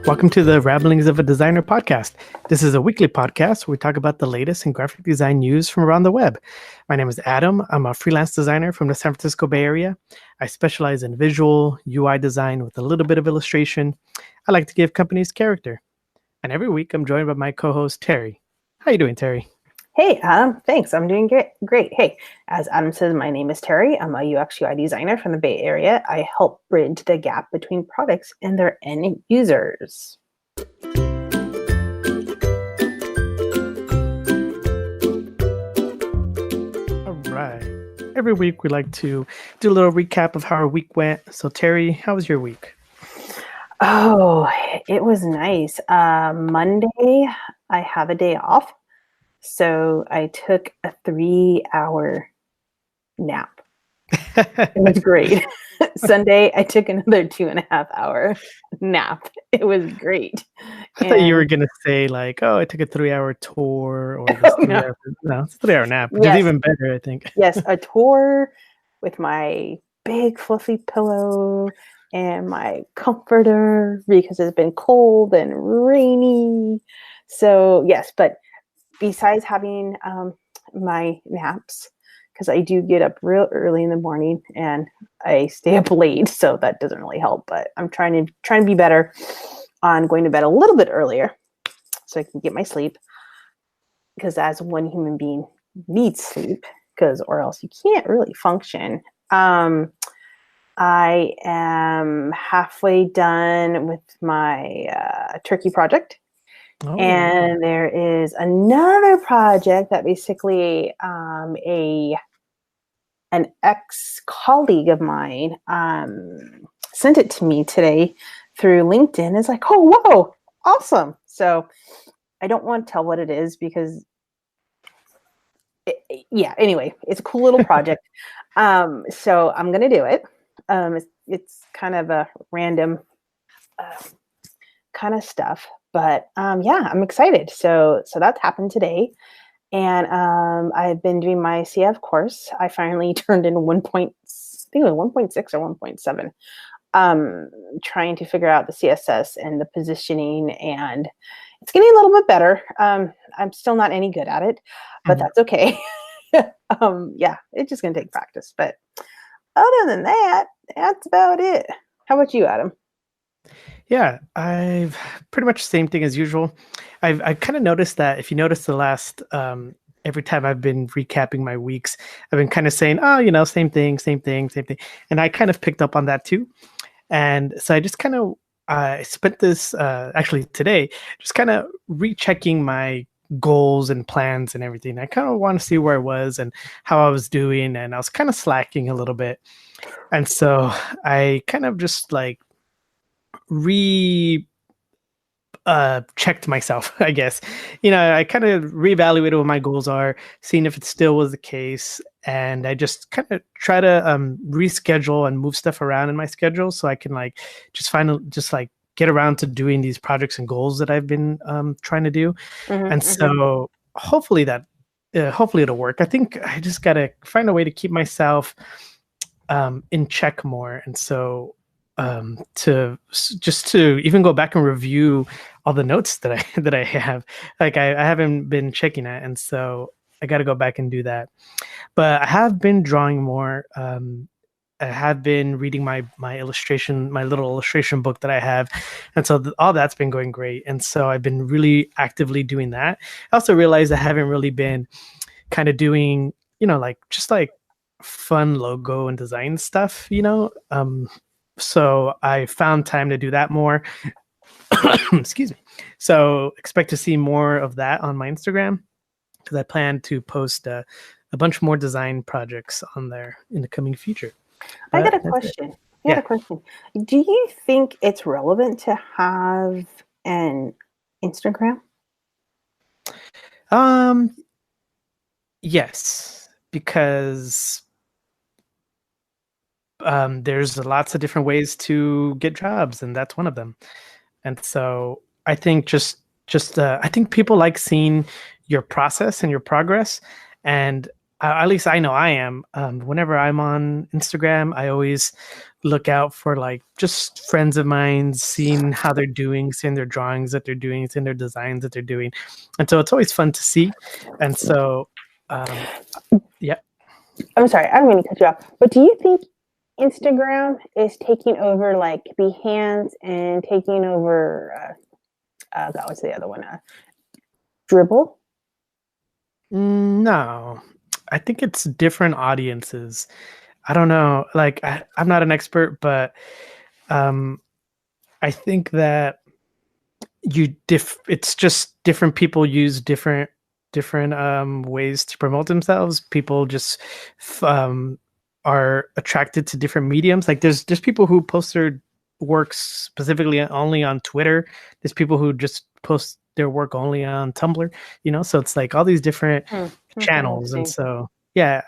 Welcome to the Ramblings of a Designer podcast. This is a weekly podcast where we talk about the latest in graphic design news from around the web. My name is Adam. I'm a freelance designer from the San Francisco Bay Area. I specialize in visual, UI design with a little bit of illustration. I like to give companies character. And every week I'm joined by my co-host, Terri. How you doing, Terri? Hey, Adam. Thanks. I'm doing great. Hey, as Adam says, my name is Terri. I'm a UX UI designer from the Bay Area. I help bridge the gap between products and their end users. All right. Every week we like to do a little recap of how our week went. So, Terri, how was your week? Oh, it was nice. Monday, I have a day off. So I took a 3-hour nap. It was great. Sunday, I took another 2.5-hour nap. It was great. I thought you were going to say like, oh, I took a 3-hour tour or this no, it's a 3-hour nap, which is even better, I think. Yes, a tour with my big fluffy pillow and my comforter because it's been cold and rainy. So yes, but besides having my naps, because I do get up real early in the morning and I stay up late, so that doesn't really help. But I'm trying to be better on going to bed a little bit earlier so I can get my sleep. Because as one human being needs sleep, or else you can't really function. I am halfway done with my turkey project. Oh. And there is another project that basically an ex-colleague of mine sent it to me today through LinkedIn. It's like, oh, whoa, awesome. So I don't want to tell what it is because, anyway, it's a cool little project. So I'm going to do it. It's kind of a random kind of stuff. But I'm excited. So that's happened today. And I've been doing my CF course. I finally turned in 1.6 or 1.7, trying to figure out the CSS and the positioning. And it's getting a little bit better. I'm still not any good at it, but that's okay. It's just going to take practice. But other than that, that's about it. How about you, Adam? Yeah, I've pretty much the same thing as usual. I've kind of noticed that if you notice the last, every time I've been recapping my weeks, I've been kind of saying, oh, same thing. And I kind of picked up on that too. And so I just kind of spent this, actually today, just kind of rechecking my goals and plans and everything. I kind of want to see where I was and how I was doing. And I was kind of slacking a little bit. And so I kind of just like, checked myself, I guess. I kind of reevaluated what my goals are, seeing if it still was the case, and I just kind of try to reschedule and move stuff around in my schedule so I can get around to doing these projects and goals that I've been trying to do. So hopefully it'll work. I think I just gotta find a way to keep myself in check more, and so to even go back and review all the notes that I have. Like I haven't been checking it, and so I got to go back and do that. But I have been drawing more. I have been reading my little illustration book that I have, and so all that's been going great. And so I've been really actively doing that. I also realized I haven't really been kind of doing just fun logo and design stuff. So I found time to do that more. Excuse me. So expect to see more of that on my Instagram because I plan to post a bunch more design projects on there in the coming future. I got a question. Do you think it's relevant to have an Instagram? Yes, because there's lots of different ways to get jobs, and that's one of them. And so I think I think people like seeing your process and your progress. And at least I know I am. Whenever I'm on Instagram, I always look out for like just friends of mine, seeing how they're doing, seeing their drawings that they're doing, seeing their designs that they're doing, and so it's always fun to see. And so, yeah. I'm sorry, I don't mean to cut you off, but do you think Instagram is taking over like Behance and taking over? God, what's the other one? Dribble. No, I think it's different audiences. I don't know. Like, I'm not an expert, but um, I think that it's just different people use different ways to promote themselves. People just are attracted to different mediums. Like, there's people who post their works specifically only on Twitter. There's people who just post their work only on Tumblr. So it's like all these different channels, and so yeah.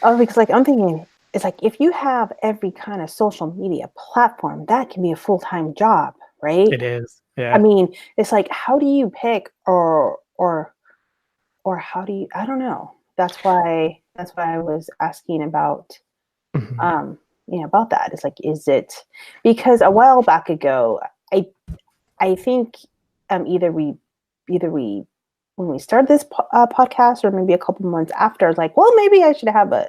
Because like I'm thinking, it's like if you have every kind of social media platform, that can be a full-time job, right? It is. Yeah. I mean, it's like, how do you pick or how do you? I don't know. That's why I was asking about about that. It's like, is it because a while back ago, I think either we when we started this podcast, or maybe a couple months after, I was like, well, maybe I should have an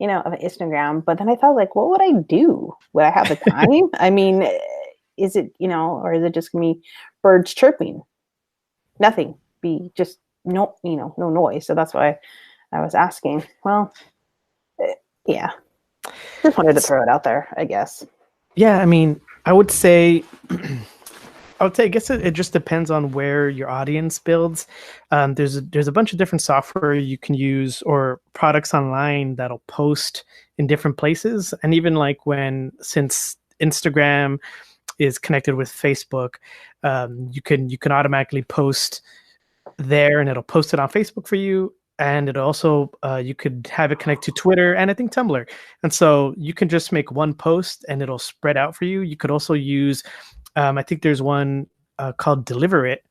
Instagram. But then I thought, like, what would I do? Would I have the time? I mean, is it, or is it just gonna be birds chirping? Nothing. Be just no noise. So that's why I was asking. Well, yeah. Just wanted to throw it out there, I guess. Yeah, I mean, I would say I guess it just depends on where your audience builds. There's a bunch of different software you can use or products online that'll post in different places. And even like since Instagram is connected with Facebook, you can automatically post there, and it'll post it on Facebook for you. And it also you could have it connect to Twitter and I think Tumblr. And so you can just make one post and it'll spread out for you. You could also use I think there's one called Deliver It,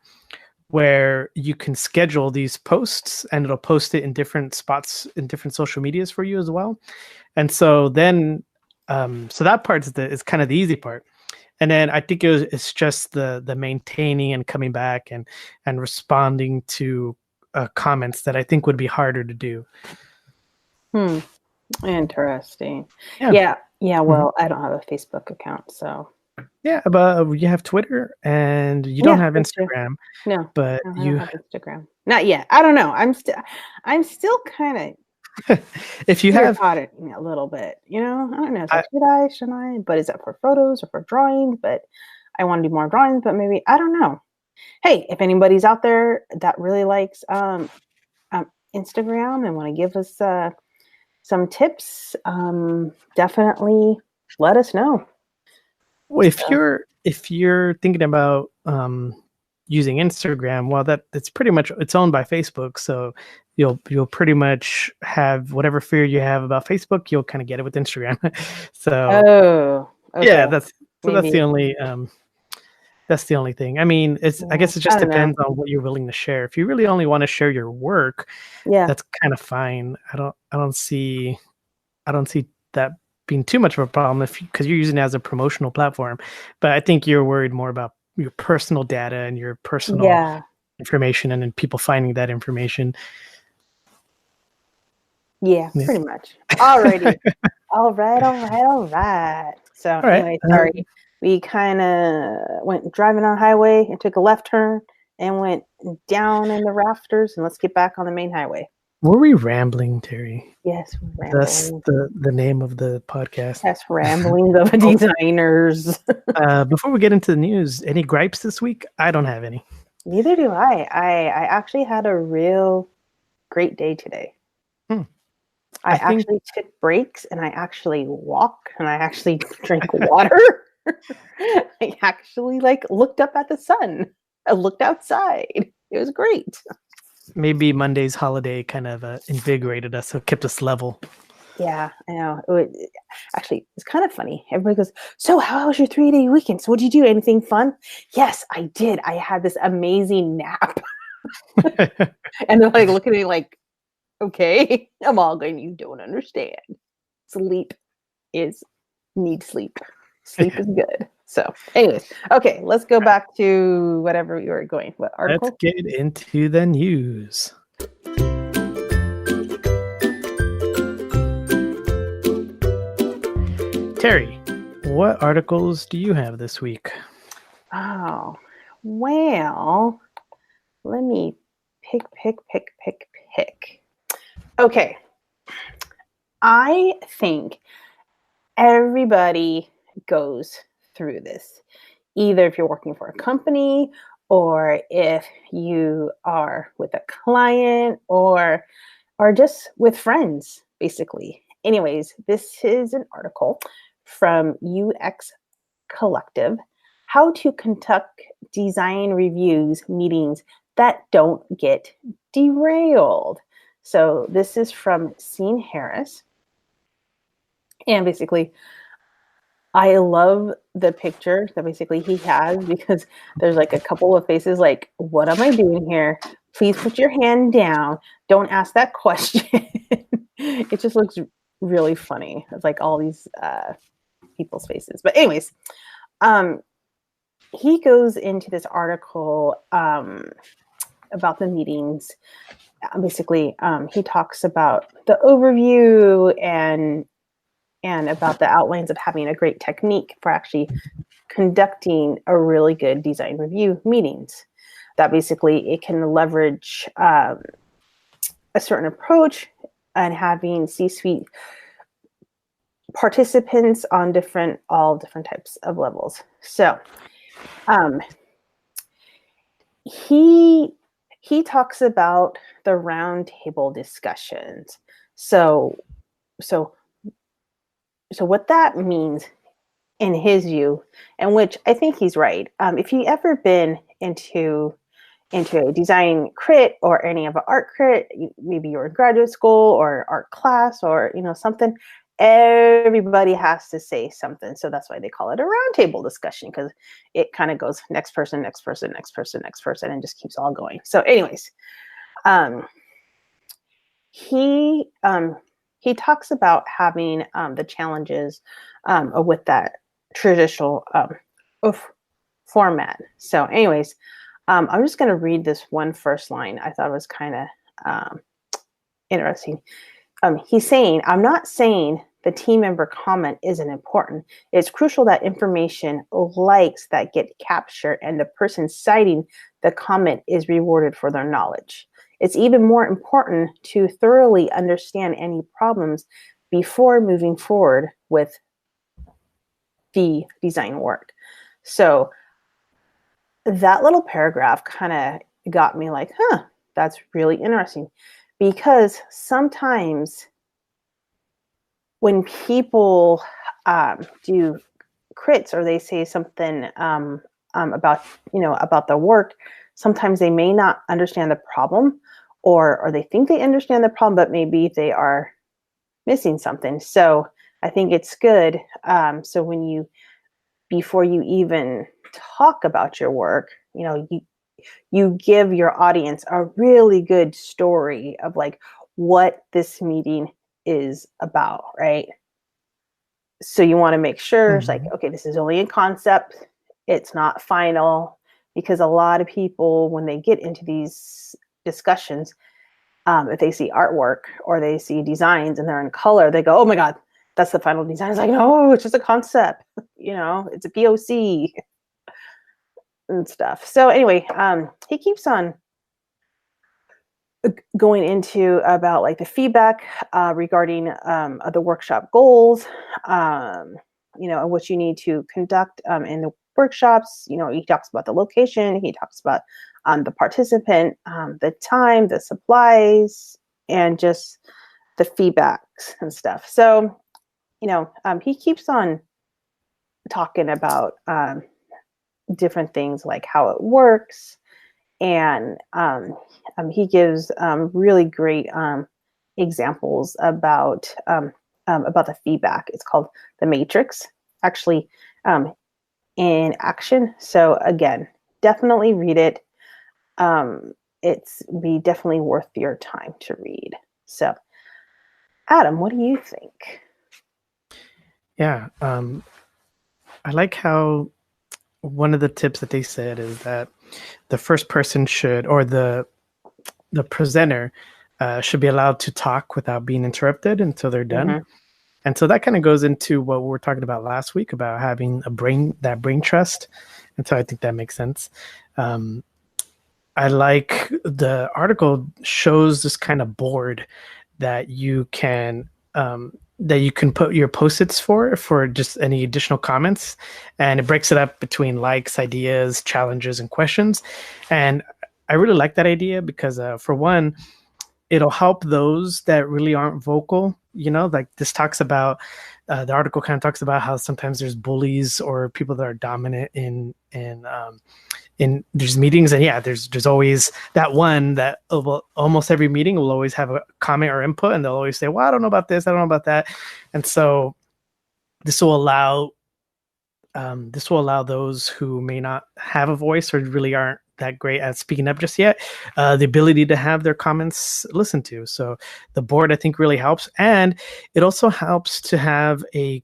where you can schedule these posts and it'll post it in different spots in different social medias for you as well. And so then, so that part is kind of the easy part. And then I think it's just the maintaining and coming back and responding to comments that I think would be harder to do. Interesting. Yeah. Well, I don't have a Facebook account, so. Yeah, but you have Twitter and you don't have Instagram. No, but I don't have Instagram. Not yet. I don't know. I'm still kind of. If you have it a little bit, I don't know. Should I? But is that for photos or for drawings? But I want to do more drawings. But maybe I don't know. Hey, if anybody's out there that really likes Instagram and want to give us some tips, definitely let us know. Well, if you're thinking about using Instagram, well, that's pretty much, it's owned by Facebook, so you'll pretty much have whatever fear you have about Facebook, you'll kind of get it with Instagram. So yeah, that's the only thing. I mean, I guess it just depends on what you're willing to share. If you really only want to share your work, that's kind of fine. I don't see that being too much of a problem because you're using it as a promotional platform. But I think you're worried more about your personal data and your personal information, and then people finding that information. Yeah, pretty much. Alrighty. All right. So anyway, sorry. We kind of went driving on the highway and took a left turn and went down in the rafters, and let's get back on the main highway. Were we rambling, Terri? Yes, we're rambling. That's the name of the podcast. That's Ramblings of Designers. Before we get into the news, any gripes this week? I don't have any. Neither do I. I actually had a real great day today. I actually took breaks, and I actually walked, and I actually drank water. I actually looked up at the sun. I looked outside. It was great. Maybe Monday's holiday kind of invigorated us, so it kept us level. Yeah, I know. Actually, it's kind of funny. Everybody goes, so how was your 3-day weekend? So what did you do? Anything fun? Yes, I did. I had this amazing nap. And they're looking at me like, Okay, I'm all going, you don't understand. Sleep need sleep. Sleep is good. So, anyways, okay, let's go back to whatever you were going. What Let's article? get into the news. Terry, what articles do you have this week? Oh, well, let me pick. Okay. I think everybody goes through this, either if you're working for a company or if you are with a client or just with friends, basically. Anyways, this is an article from UX Collective, How to Conduct Design Reviews Meetings That Don't Get Derailed. So this is from Sean Harris. And basically, I love the picture that basically he has, because there's like a couple of faces like, what am I doing here? Please put your hand down. Don't ask that question. It just looks really funny. It's like all these people's faces. But anyways, he goes into this article about the meetings. Basically, he talks about the overview and about the outlines of having a great technique for actually conducting a really good design review meetings. That basically it can leverage a certain approach and having C-suite participants on all different types of levels. So he talks about the roundtable discussions. So what that means in his view, and which I think he's right. If you ever been into a design crit or any of an art crit, maybe you're in graduate school or art class or something, everybody has to say something. So that's why they call it a roundtable discussion, because it kind of goes next person, next person, next person, next person, and just keeps all going. So anyways, he talks about having the challenges with that traditional format. So anyways, I'm just going to read this one first line. I thought it was kind of interesting. He's saying, I'm not saying the team member comment isn't important. It's crucial that information likes that get captured and the person citing the comment is rewarded for their knowledge. It's even more important to thoroughly understand any problems before moving forward with the design work. So that little paragraph kind of got me like, that's really interesting, because sometimes when people do crits or they say something about the work, sometimes they may not understand the problem, or they think they understand the problem, but maybe they are missing something. So I think it's good. So before you even talk about your work, you give your audience a really good story of like what this meeting is about, right? So you want to make sure it's like, okay, this is only a concept. It's not final, because a lot of people, when they get into these discussions, if they see artwork or they see designs and they're in color, they go, oh my God, that's the final design. It's like, no, it's just a concept, it's a POC and stuff. So anyway, he keeps on going into about like the feedback regarding the workshop goals, and what you need to conduct in the workshops. He talks about the location, he talks about the participant, the time, the supplies, and just the feedbacks and stuff. So, he keeps on talking about different things like how it works, and he gives really great examples about the feedback. It's called the matrix, actually, in action. So again, definitely read it. It's definitely worth your time to read. So, Adam, what do you think? Yeah. I like how one of the tips that they said is that the first person should, or the presenter should be allowed to talk without being interrupted until they're done. Mm-hmm. And so that kind of goes into what we were talking about last week about having that brain trust. And so I think that makes sense. I like the article shows this kind of board that you can put your post-its for just any additional comments, and it breaks it up between likes, ideas, challenges, and questions. And I really like that idea because for one, it'll help those that really aren't vocal. Like this talks about the article kind of talks about how sometimes there's bullies or people that are dominant in these meetings, and yeah, there's always that one that almost every meeting will always have a comment or input, and they'll always say, well, I don't know about this, I don't know about that. And so this will allow those who may not have a voice or really aren't that great at speaking up just yet, the ability to have their comments listened to. So the board, I think, really helps, and it also helps to have a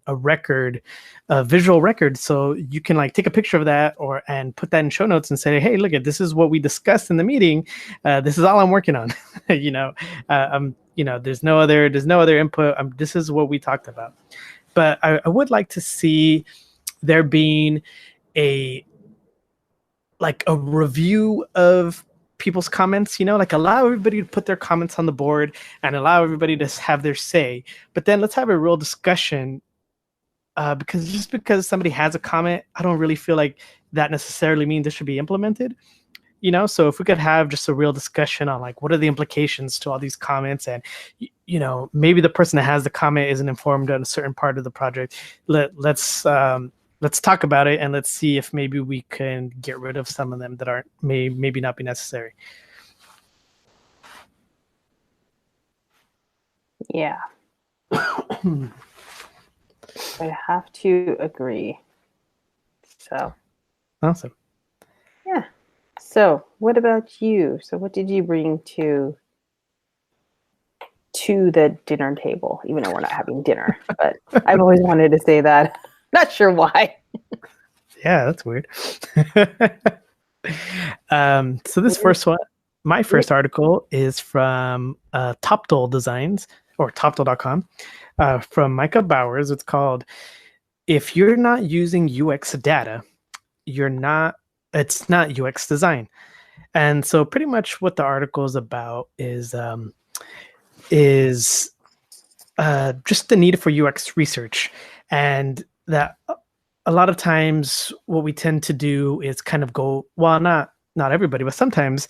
record, a visual record, so you can like take a picture of that and put that in show notes and say, hey, look at this is what we discussed in the meeting. This is all I'm working on. There's no other input. This is what we talked about. But I would like to see there being a review of people's comments, like allow everybody to put their comments on the board and allow everybody to have their say. But then let's have a real discussion, because just because somebody has a comment, I don't really feel like that necessarily means it should be implemented. So if we could have just a real discussion on like what are the implications to all these comments, and maybe the person that has the comment isn't informed on a certain part of the project. Let's talk about it, and let's see if maybe we can get rid of some of them that maybe not be necessary. Yeah. I have to agree. So. Awesome. Yeah. So what about you? So what did you bring to the dinner table, even though we're not having dinner? But I've always wanted to say that. Not sure why. Yeah, that's weird. So this first one, my first article is from Topdol Designs, or topdol.com, from Micah Bowers. It's called "If You're Not Using UX Data, It's Not UX Design." And so pretty much what the article is about is just the need for UX research, and that a lot of times what we tend to do is kind of go, well, not everybody, but sometimes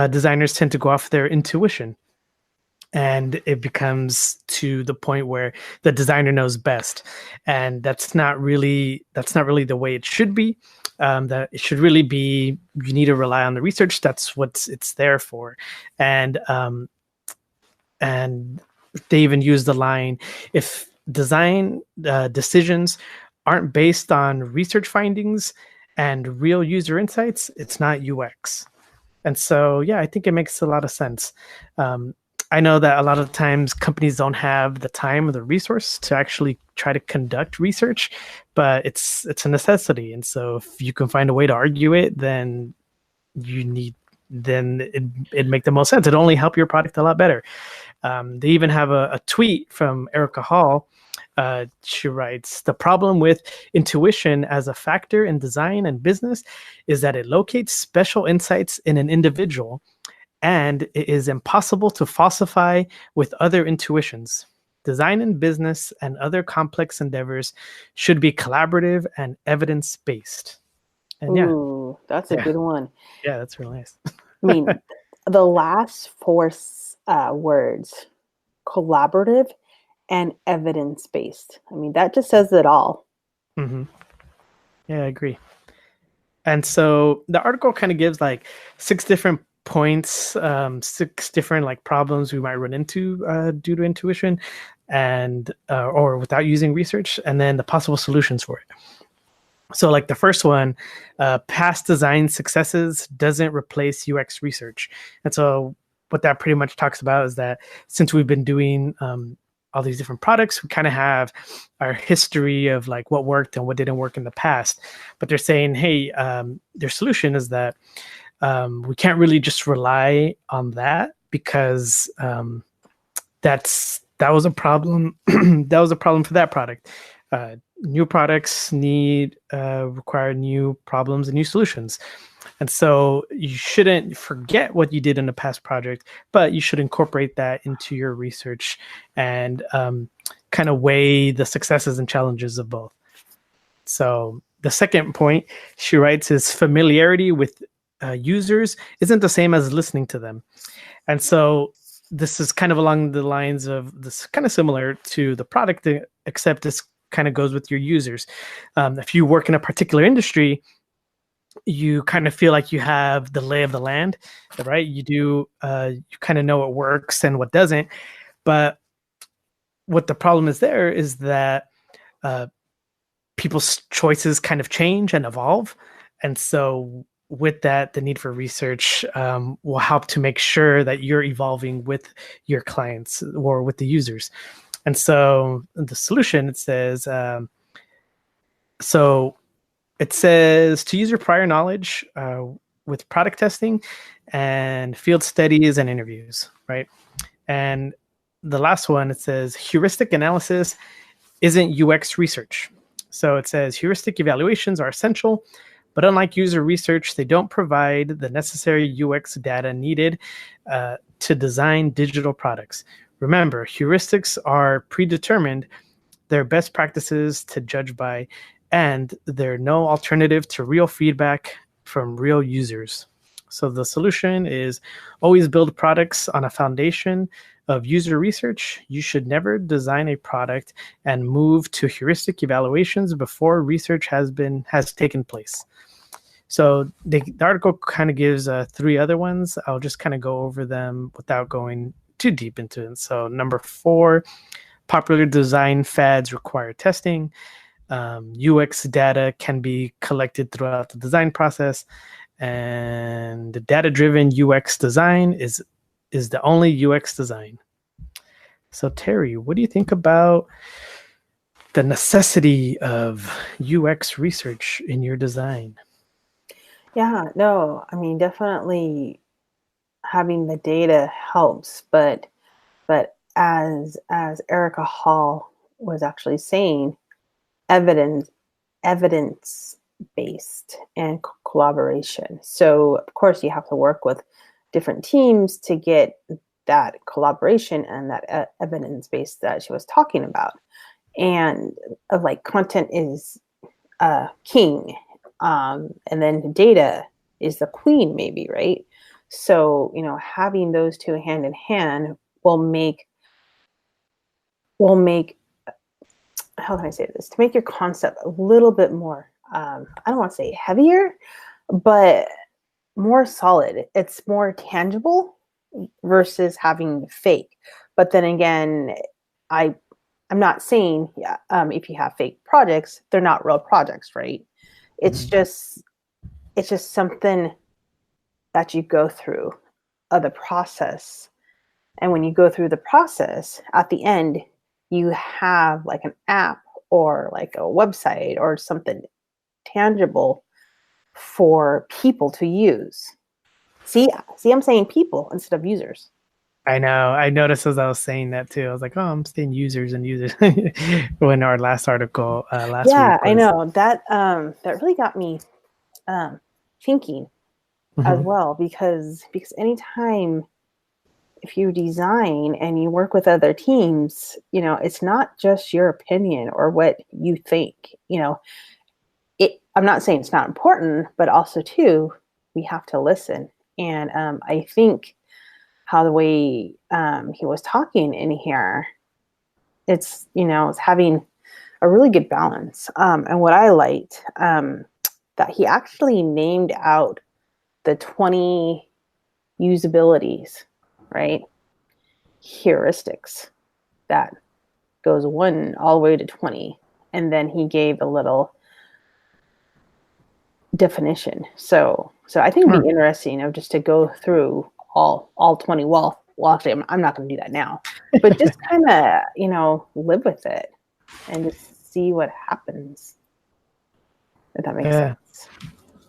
designers tend to go off their intuition, and it becomes to the point where the designer knows best, and that's not really the way it should be. That it should really be, you need to rely on the research. That's what it's there for. And they even use the line, if design decisions aren't based on research findings and real user insights, it's not UX. And so, yeah, I think it makes a lot of sense. I know that a lot of times companies don't have the time or the resource to actually try to conduct research, but it's a necessity. And so if you can find a way to argue it, then it'd make the most sense. It'd only help your product a lot better. They even have a tweet from Erica Hall. She writes, "The problem with intuition as a factor in design and business is that it locates special insights in an individual, and it is impossible to falsify with other intuitions. Design and business and other complex endeavors should be collaborative and evidence-based." And ooh, that's a good one. Yeah, that's really nice. I mean, the last four words, collaborative and evidence-based. I mean, that just says it all. Mm-hmm. Yeah, I agree. And so the article kind of gives like 6 different points, 6 different like problems we might run into due to intuition and or without using research, and then the possible solutions for it. So like the first one, past design successes doesn't replace UX research. And so what that pretty much talks about is that since we've been doing all these different products, we kind of have our history of like what worked and what didn't work in the past. But they're saying, hey, their solution is that we can't really just rely on that, because that was a problem. That was a problem for that product. New products require new problems and new solutions. And so you shouldn't forget what you did in a past project, but you should incorporate that into your research and kind of weigh the successes and challenges of both. So the second point she writes is familiarity with users isn't the same as listening to them. And so this is kind of along the lines of this, kind of similar to the product, except this kind of goes with your users. If you work in a particular industry, you kind of feel like you have the lay of the land, right? You kind of know what works and what doesn't. But what the problem is there is that people's choices kind of change and evolve. And so with that, the need for research will help to make sure that you're evolving with your clients or with the users. And so the solution, it says, to use your prior knowledge with product testing and field studies and interviews, right? And the last one, it says heuristic analysis isn't UX research. So it says heuristic evaluations are essential, but unlike user research, they don't provide the necessary UX data needed to design digital products. Remember, heuristics are predetermined. They're best practices to judge by, and they're no alternative to real feedback from real users. So the solution is always build products on a foundation of user research. You should never design a product and move to heuristic evaluations before research has taken place. So the article kind of gives 3 other ones. I'll just kind of go over them without going too deep into it. So number 4, popular design fads require testing. UX data can be collected throughout the design process, and the data-driven UX design is the only UX design. So Terri, what do you think about the necessity of UX research in your design? Yeah, no, I mean, definitely having the data helps, but as Erica Hall was actually saying, evidence based and collaboration. So of course you have to work with different teams to get that collaboration and that evidence base that she was talking about. And like content is king, and then data is the queen, maybe, right? So having those two hand in hand will make how can I say this, to make your concept a little bit more, I don't want to say heavier, but more solid. It's more tangible versus having fake. But then again, I'm not saying if you have fake projects, they're not real projects, right? It's just something that you go through the process. And when you go through the process, at the end, you have like an app or like a website or something tangible for people to use. See, I'm saying people instead of users. I know. I noticed as I was saying that too. I was like, oh, I'm saying users and users when our last article last week. Yeah, I know that really got me thinking as well, because anytime if you design and you work with other teams, it's not just your opinion or what you think. I'm not saying it's not important, but also too, we have to listen. And I think how the way he was talking in here, it's having a really good balance. And what I liked, that he actually named out the 20 usabilities, right? Heuristics that goes 1 all the way to 20. And then he gave a little definition. So I think it'd be interesting just to go through all 20. Well, actually, I'm not going to do that now, but just kind of, live with it and just see what happens. If that makes sense.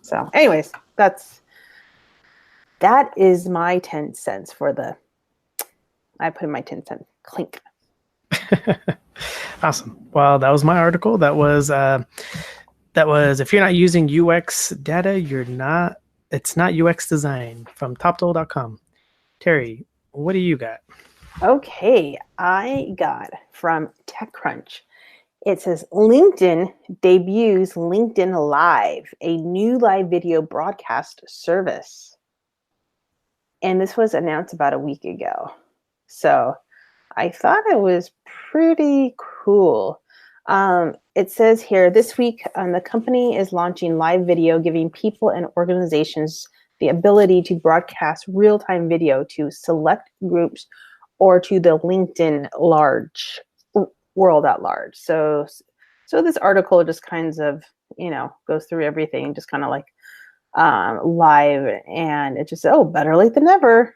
So anyways, that is my 10 cents I put in my 10 cent clink. Awesome. Well, that was my article. That was if you're not using UX data, it's not UX design from toptool.com. Terry, what do you got? Okay, I got from TechCrunch. It says LinkedIn debuts LinkedIn Live, a new live video broadcast service. And this was announced about a week ago. So I thought it was pretty cool. It says here, this week, the company is launching live video, giving people and organizations the ability to broadcast real-time video to select groups or to the LinkedIn world at large. So this article just kind of, goes through everything, just kind of like live, and it just, better late than never,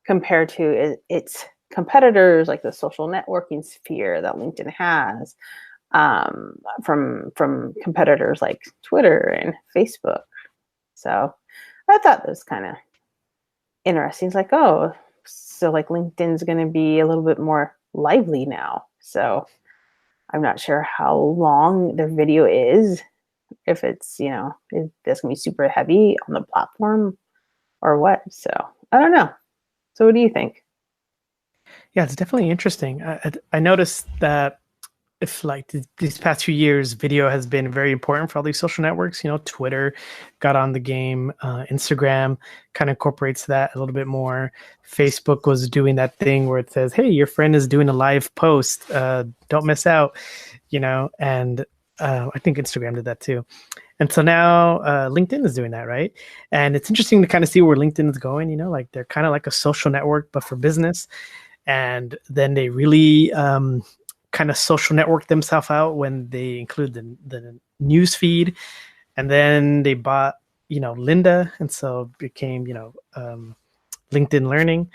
compared to its competitors, like the social networking sphere that LinkedIn has, from competitors like Twitter and Facebook. So I thought that was kind of interesting. It's like, so like LinkedIn's going to be a little bit more lively now. So I'm not sure how long their video is, if it's, if that's going to be super heavy on the platform or what. So I don't know. So what do you think? Yeah, it's definitely interesting. I noticed that if like these past few years, video has been very important for all these social networks. Twitter got on the game. Instagram kind of incorporates that a little bit more. Facebook was doing that thing where it says, hey, your friend is doing a live post. Don't miss out, and I think Instagram did that too. And so now LinkedIn is doing that, right? And it's interesting to kind of see where LinkedIn is going, like they're kind of like a social network, but for business. And then they really kind of social network themselves out when they include the news feed. And then they bought, Linda. And so it became, LinkedIn Learning.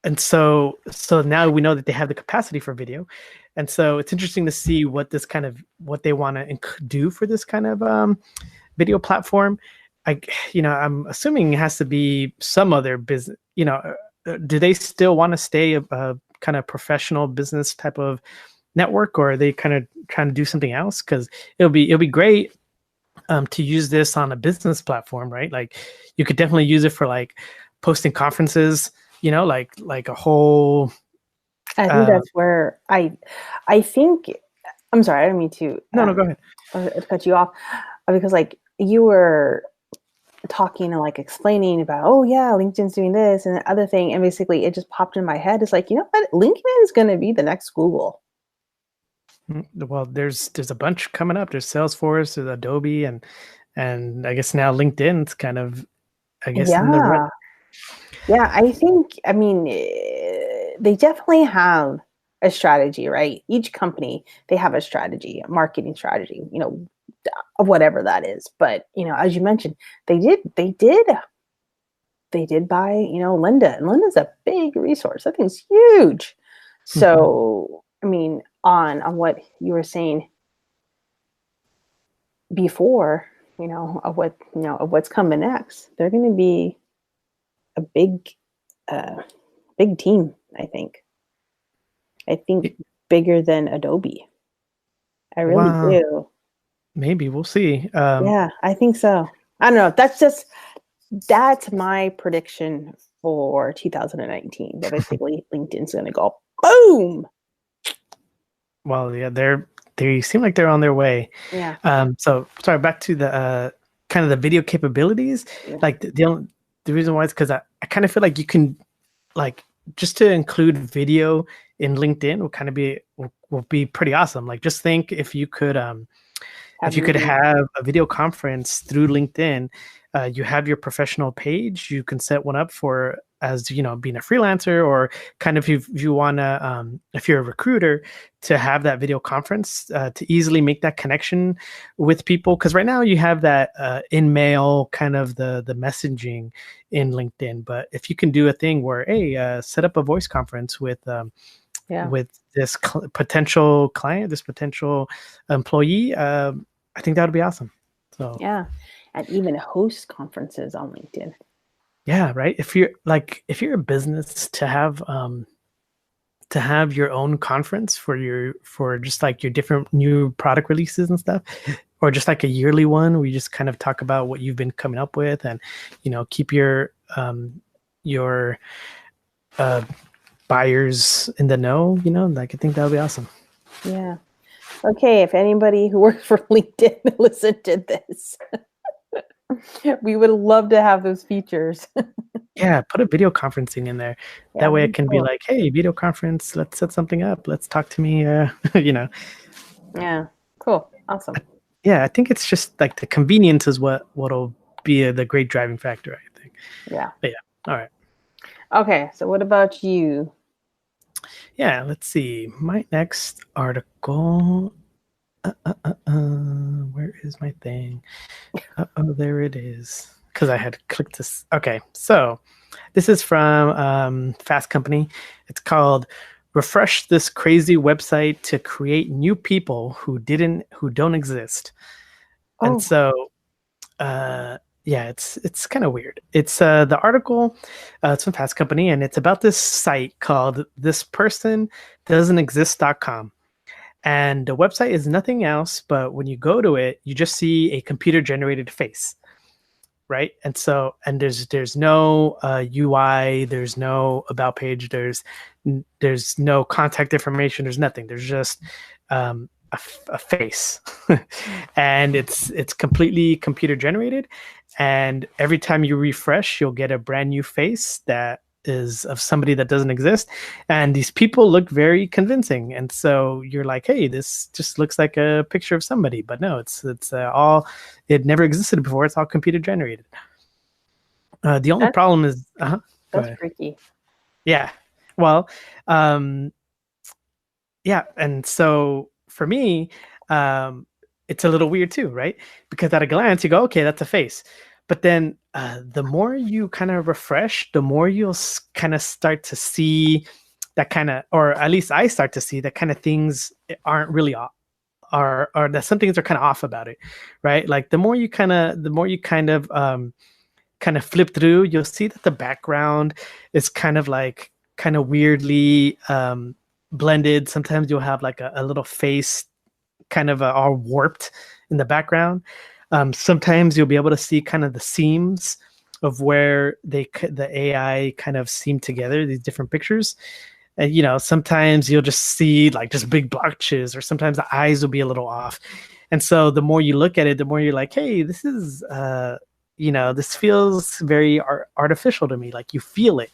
And so now we know that they have the capacity for video. And so it's interesting to see what they want to do for this kind of video platform. I'm assuming it has to be some other business, do they still want to stay a kind of professional business type of network, or are they kind of trying to do something else? Because it'll be great to use this on a business platform, right? Like you could definitely use it for like posting conferences, like a whole. I think that's where I think. I'm sorry, I don't mean to. No, go ahead. Cut you off, because like you were talking and like explaining about, LinkedIn's doing this and the other thing, and basically it just popped in my head. It's like, what, LinkedIn is going to be the next Google. Well, there's a bunch coming up. There's Salesforce, there's Adobe, and I guess now LinkedIn's kind of, I guess, in the run. Yeah, I think, they definitely have a strategy, right? Each company, they have a strategy, a marketing strategy, of whatever that is. But, as you mentioned, they did buy, Linda, and Linda's a big resource. That thing's huge. So, on what you were saying before, of what's coming next, they're going to be a big team, I think. Bigger than Adobe. I really do. Maybe we'll see. Yeah, I think so. I don't know. That's my prediction for 2019. That basically LinkedIn's going to go boom. Well, yeah, they seem like they're on their way. Yeah. So sorry, back to the kind of the video capabilities. Yeah. Like the reason why is because I kind of feel like you can, like, just to include video in LinkedIn will be pretty awesome. Like, just think if you could have a video conference through LinkedIn, you have your professional page. You can set one up for as being a freelancer, or kind of if you want to, if you're a recruiter, to have that video conference to easily make that connection with people. Because right now you have that in mail kind of the messaging in LinkedIn, but if you can do a thing where, hey, set up a voice conference with this potential client, this potential employee, I think that would be awesome. So yeah, and even host conferences on LinkedIn. Yeah, right. If you're a business, to have your own conference for just like your different new product releases and stuff, or just like a yearly one where you just kind of talk about what you've been coming up with, and keep your buyers in the know. Like, I think that would be awesome. Yeah. Okay, if anybody who works for LinkedIn listened to this, we would love to have those features. Yeah, put a video conferencing in there. Yeah, That way it can be cool. like, hey, video conference, let's set something up. Let's talk to me, Yeah, cool. Awesome. Yeah, I think it's just like the convenience is what'll be the great driving factor, I think. Yeah. But yeah, all right. Okay, so what about you? Yeah, let's see. My next article. Where is my thing? Oh, there it is. Because I had clicked this. Okay, so this is from Fast Company. It's called "Refresh This Crazy Website to Create New People Who Don't Exist." Oh. And so, yeah, it's kind of weird. It's the article. It's from Fast Company, and it's about this site called thispersondoesn'texist.com. And the website is nothing else, but when you go to it, you just see a computer generated face, right? And so, and there's no UI, there's no about page, there's no contact information, there's nothing. There's just a face, and it's completely computer generated. And every time you refresh, you'll get a brand new face that is of somebody that doesn't exist, and these people look very convincing, and so you're like, hey, this just looks like a picture of somebody, but no, it never existed before. It's all computer generated. The only problem is that's freaky. Yeah, well, yeah, and so for me, it's a little weird too, right? Because at a glance you go, okay, that's a face. But then the more you kind of refresh, the more you'll kind of start to see that kind of, or at least I start to see that kind of things aren't really off, or that some things are kind of off about it, right? Like the more you kind of flip through, you'll see that the background is kind of weirdly blended. Sometimes you'll have like a little face kind of all warped in the background. Sometimes you'll be able to see kind of the seams of where the AI kind of seam together these different pictures. And sometimes you'll just see like just big blotches, or sometimes the eyes will be a little off. And so the more you look at it, the more you're like, hey, this is this feels very artificial to me. Like you feel it,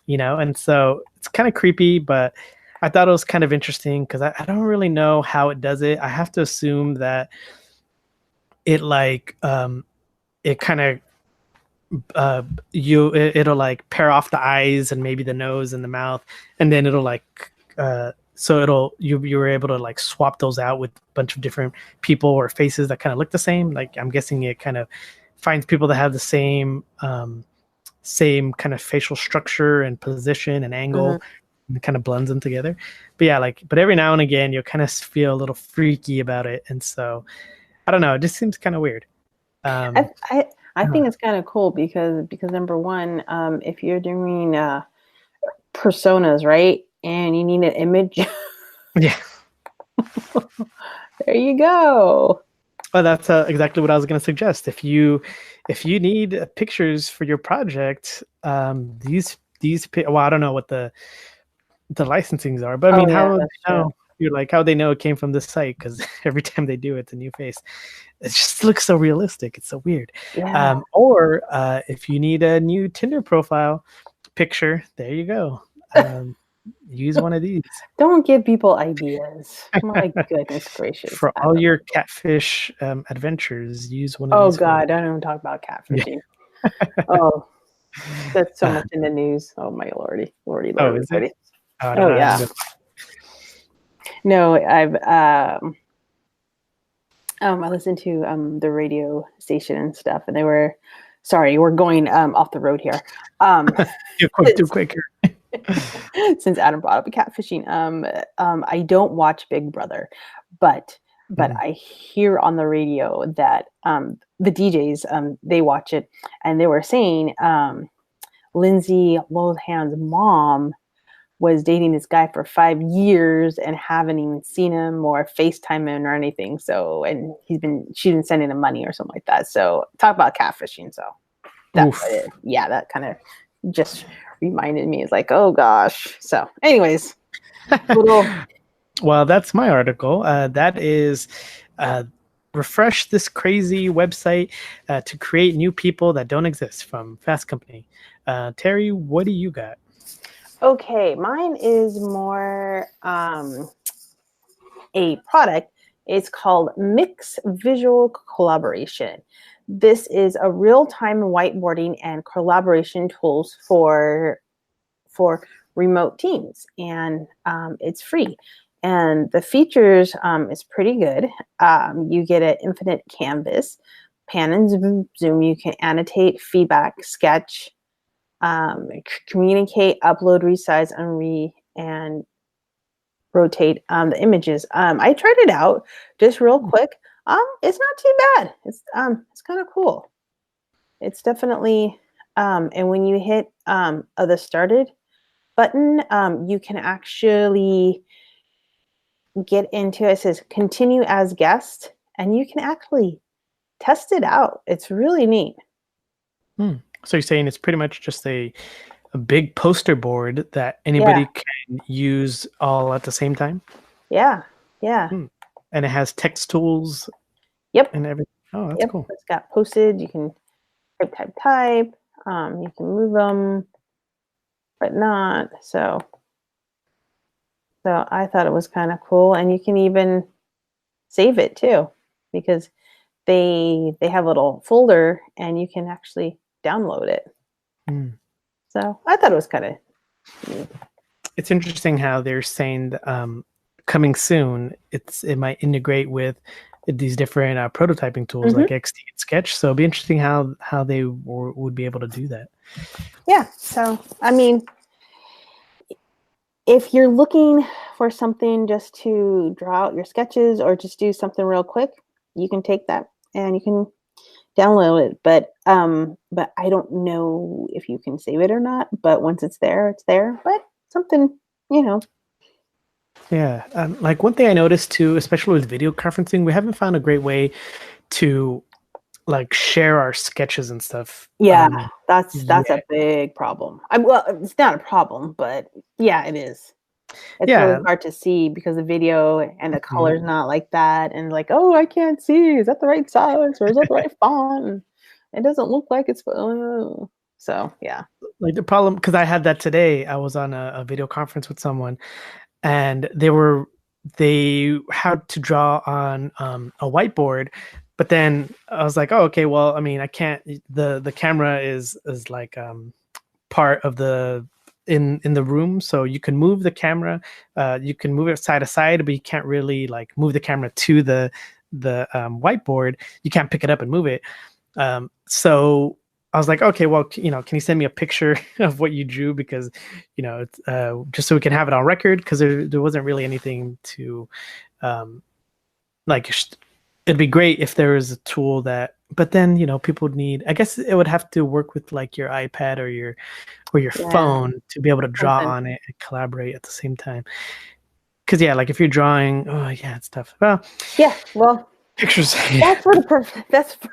and so it's kind of creepy, but I thought it was kind of interesting because I don't really know how it does it. I have to assume that it it kind of it'll like pair off the eyes and maybe the nose and the mouth, and then it'll so you were able to like swap those out with a bunch of different people or faces that kind of look the same. Like I'm guessing it kind of finds people that have the same kind of facial structure and position and angle. Mm-hmm. And it kind of blends them together. But yeah, but every now and again you'll kind of feel a little freaky about it, and so I don't know, it just seems kind of weird. I think it's kind of cool because number one, if you're doing personas, right, and you need an image, yeah, there you go. Well, that's exactly what I was going to suggest. If you need pictures for your project, these well, I don't know what the licensings are, but I mean, how they know it came from this site? Because every time they do it, it's a new face. It just looks so realistic. It's so weird. Yeah. Or if you need a new Tinder profile picture, there you go. use one of these Don't give people ideas. My goodness gracious. for all your catfish adventures. Use one of Oh these for God, I don't even talk about yeah. catfishing. Oh, that's so much in the news. Oh my lordy, lordy, Oh, lordy, is it? lordy. I don't Oh know. I haven't yeah. been- No, I listened to the radio station and stuff, and they were sorry, we're going off the road here. Too quick. Since Adam brought up catfishing, I don't watch Big Brother, but I hear on the radio that the DJs they watch it, and they were saying Lindsay Lohan's mom was dating this guy for 5 years and haven't even seen him or FaceTime him or anything. So, and she's been sending him money or something like that. So talk about catfishing. So that kind of just reminded me. It's like, oh gosh. So anyways, well, that's my article. That is refresh this crazy website to create new people that don't exist from Fast Company. Terry, what do you got? Okay, mine is more a product. It's called Mix Visual Collaboration. This is a real-time whiteboarding and collaboration tools for remote teams, and it's free. And the features is pretty good. You get an infinite canvas, pan and zoom. You can annotate, feedback, sketch, communicate, upload, resize, and rotate the images. I tried it out just real quick. It's not too bad. It's kind of cool. It's definitely and when you hit the started button, you can actually get into it. It says continue as guest, and you can actually test it out. It's really neat. So you're saying it's pretty much just a big poster board that anybody can use all at the same time? Yeah. And it has text tools. Yep. And everything. Oh, that's cool. It's got posted. You can type. You can move them, but not. So I thought it was kind of cool, and you can even save it too, because they have a little folder, and you can actually download it. So I thought it was kind of neat. It's interesting how they're saying coming soon. It might integrate with these different prototyping tools like XD and Sketch. So it'll be interesting how they would be able to do that. Yeah. So I mean, if you're looking for something just to draw out your sketches or just do something real quick, you can take that and you can download it. But I don't know if you can save it or not. But once it's there, it's there. But something, Yeah. Like one thing I noticed too, especially with video conferencing, we haven't found a great way to like share our sketches and stuff. Yeah, that's a big problem. Well, it's not a problem, but yeah, it is. It's really hard to see because the video and the color's not like that, and like, oh, I can't see. Is that the right size or is that the right font? And it doesn't look like it's. So yeah. Like the problem, because I had that today. I was on a video conference with someone, and they had to draw on a whiteboard. But then I was like, oh, okay, well, I mean, I can't, the camera is like part of in the room. So you can move the camera, you can move it side to side, but you can't really like move the camera to the whiteboard. You can't pick it up and move it. So I was like, okay, well, can you send me a picture of what you drew? Because, it's just so we can have it on record, because there wasn't really anything to it'd be great if there was a tool but then, people would need, I guess it would have to work with like your iPad or your phone to be able to draw on it and collaborate at the same time. Because like if you're drawing, it's tough. Well, pictures. That's for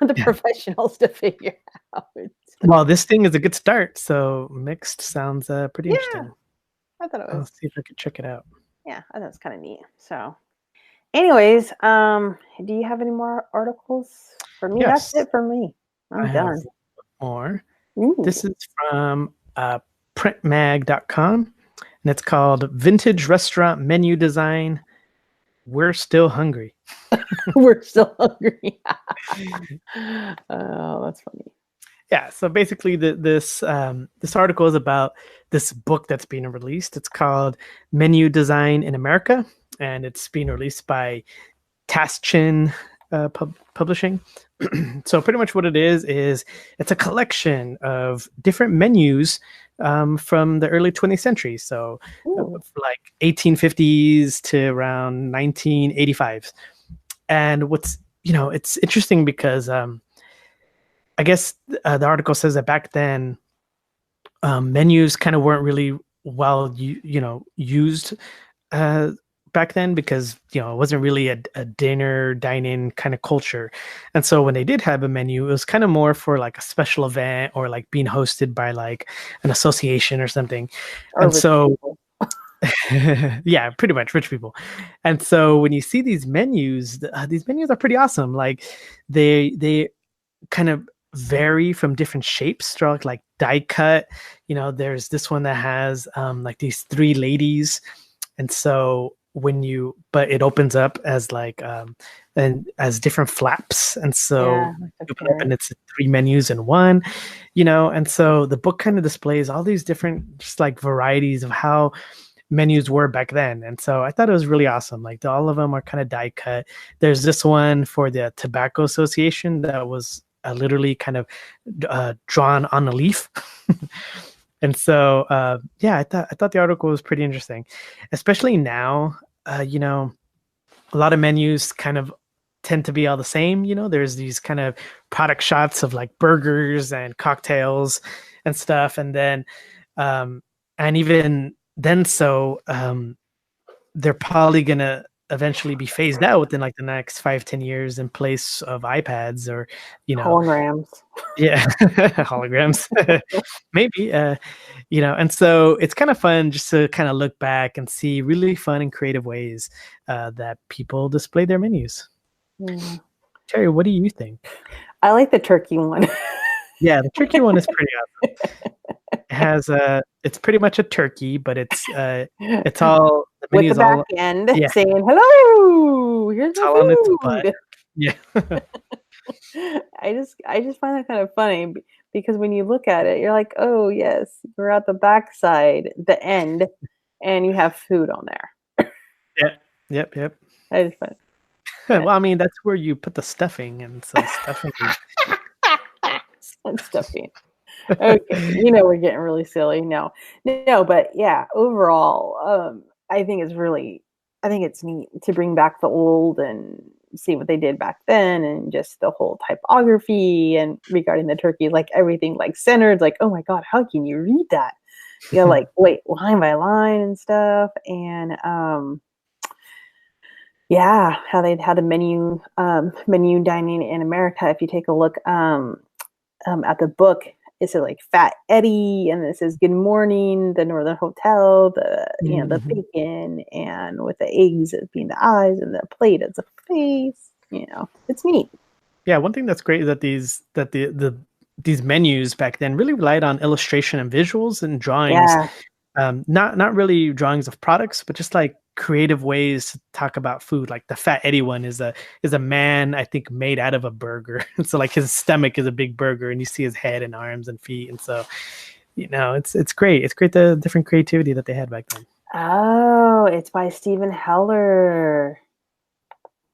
the professionals to figure out. Well, this thing is a good start. So mixed sounds pretty interesting. I thought it was. I'll see if I could check it out. Yeah, I thought it was kind of neat. So anyways, do you have any more articles for me? Yes. That's it for me. I'm done. More. Ooh. This is from printmag.com, and it's called Vintage Restaurant Menu Design. We're still hungry. We're still hungry. Oh, that's funny. Yeah, so basically this article is about this book that's being released. It's called Menu Design in America, and it's being released by Taschin Publishing. So pretty much what it is it's a collection of different menus from the early 20th century. So like 1850s to around 1985. And what's, it's interesting because I guess the article says that back then menus kind of weren't really used back then because it wasn't really a dinner dine-in kind of culture. And so when they did have a menu, it was kind of more for like a special event or like being hosted by like an association or something. Or and so people. yeah, pretty much rich people. And so when you see these menus are pretty awesome. Like they kind of vary from different shapes. They're like die cut. There's this one that has like these three ladies, and so but it opens up as like and as different flaps, and so you open up and it's three menus in one, and so the book kind of displays all these different just like varieties of how menus were back then. And so I thought it was really awesome. Like all of them are kind of die cut. There's this one for the Tobacco Association that was literally kind of drawn on a leaf. And so I thought the article was pretty interesting, especially now. A lot of menus kind of tend to be all the same. There's these kind of product shots of like burgers and cocktails and stuff, and then and even then, so they're probably gonna eventually be phased out within like the next 5-10 years in place of iPads or holograms. Yeah, holograms. Maybe and so it's kind of fun just to kind of look back and see really fun and creative ways that people display their menus. Terry, what do you think? I like the turkey one. Yeah, the turkey one is pretty awesome. It has it's pretty much a turkey, but it's all the with the back end saying hello. Here's all on its butt. Yeah. I just find that kind of funny because when you look at it, you're like, oh yes, we're at the back side, the end, and you have food on there. Yep. That is fun. Well, I mean, that's where you put the stuffing, and so stuffing. Stuffing. Okay, we're getting really silly. No, but yeah, overall, I think it's neat to bring back the old and see what they did back then, and just the whole typography and regarding the turkey, like everything like centered, like, oh my god, how can you read that? Like wait, line by line and stuff. And how they had the menu dining in America. If you take a look at the book, it says like Fat Eddie, and it says Good Morning, the Northern Hotel, the the bacon, and with the eggs as being the eyes and the plate as a face. It's neat. Yeah, one thing that's great is that these menus back then really relied on illustration and visuals and drawings. Not really drawings of products, but just like creative ways to talk about food. Like the Fat Eddie one is a man, I think, made out of a burger. So like his stomach is a big burger, and you see his head and arms and feet. And so it's great. It's great, the different creativity that they had back then. Oh, it's by Stephen Heller.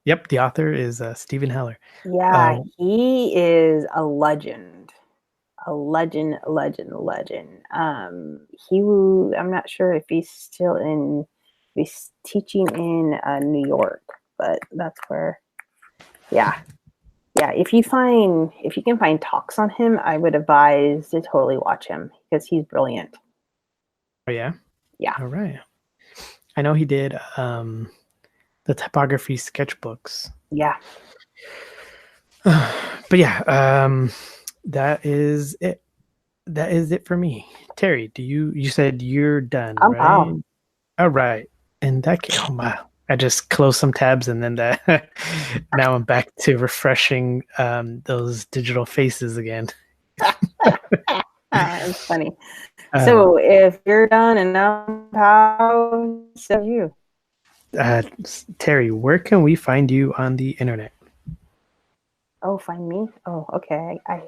Yep, the author is Stephen Heller. Yeah, he is a legend. I'm not sure if he's teaching in New York, but that's where. Yeah. If you can find talks on him, I would advise to totally watch him because he's brilliant. Oh yeah. Yeah. All right. I know he did the typography sketchbooks. Yeah. But yeah, that is it. That is it for me. Terry, you said you're done, right? Wow. All right. In that case, oh wow. I just closed some tabs, and then now I'm back to refreshing those digital faces again. It's funny. So if you're done and I'm how so you. Terry, where can we find you on the internet? Oh, find me. Oh, okay. I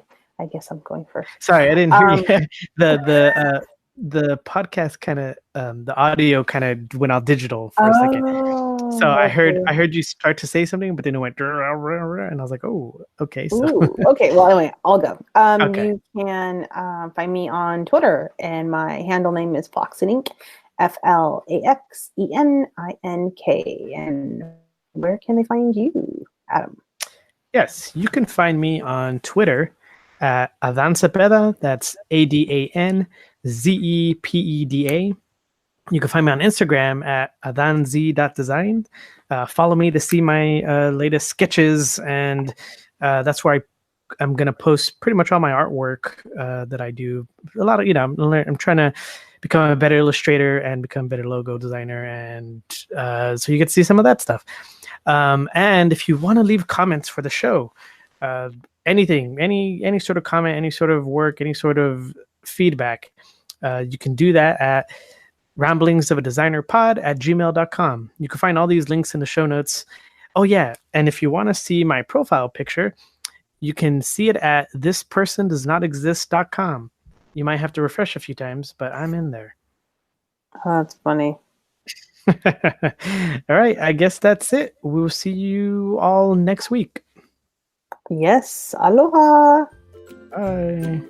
guess I'm going first. Sorry, I didn't hear you. The podcast kind of the audio kind of went out digital for a second. So I heard you start to say something, but then it went and I was like, oh, okay. So Ooh, okay. Well, anyway, I'll go. Okay. You can find me on Twitter, and my handle name is Flaxenink, FLAXENINK. And where can they find you, Adam? Yes, you can find me on Twitter at Adan Zepeda. That's AdanZepeda. You can find me on Instagram at adanz.design. Follow me to see my latest sketches, and that's where I'm going to post pretty much all my artwork that I do. A lot of, I'm trying to become a better illustrator and become a better logo designer, and so you get to see some of that stuff. And if you want to leave comments for the show, anything, any sort of comment, any sort of work, any sort of feedback, you can do that at ramblingsofadesignerpod@gmail.com. You can find all these links in the show notes. Oh yeah, and if you want to see my profile picture, you can see it at thispersondoesnotexist.com. You might have to refresh a few times, but I'm in there. Oh, that's funny. All right, I guess that's it. We'll see you all next week. Yes, aloha. Bye.